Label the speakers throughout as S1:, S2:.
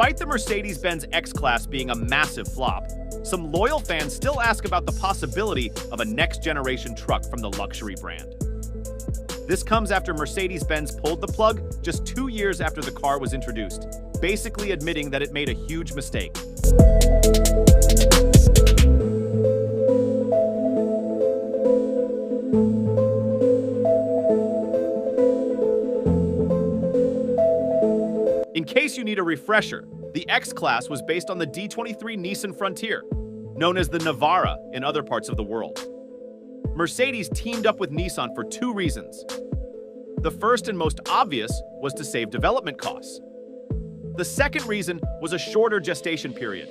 S1: Despite the Mercedes-Benz X-Class being a massive flop, some loyal fans still ask about the possibility of a next-generation truck from the luxury brand. This comes after Mercedes-Benz pulled the plug just 2 years after the car was introduced, basically admitting that it made a huge mistake. In case you need a refresher, the X-Class was based on the D23 Nissan Frontier, known as the Navara in other parts of the world. Mercedes teamed up with Nissan for 2 reasons. The first and most obvious was to save development costs. The second reason was a shorter gestation period.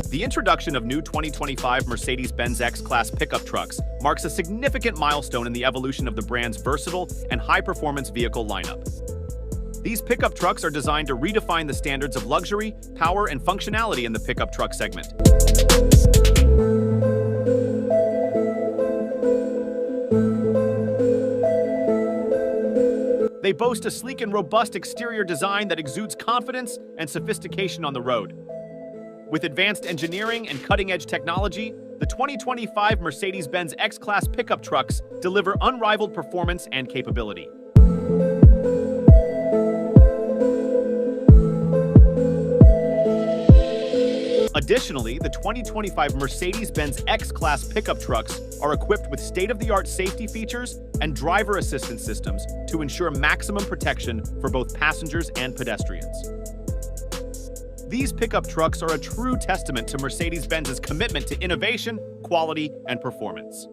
S1: The introduction of new 2025 Mercedes-Benz X-Class pickup trucks marks a significant milestone in the evolution of the brand's versatile and high-performance vehicle lineup. These pickup trucks are designed to redefine the standards of luxury, power, and functionality in the pickup truck segment. They boast a sleek and robust exterior design that exudes confidence and sophistication on the road. With advanced engineering and cutting-edge technology, the 2025 Mercedes-Benz X-Class pickup trucks deliver unrivaled performance and capability. Additionally, the 2025 Mercedes-Benz X-Class pickup trucks are equipped with state-of-the-art safety features and driver assistance systems to ensure maximum protection for both passengers and pedestrians. These pickup trucks are a true testament to Mercedes-Benz's commitment to innovation, quality, and performance.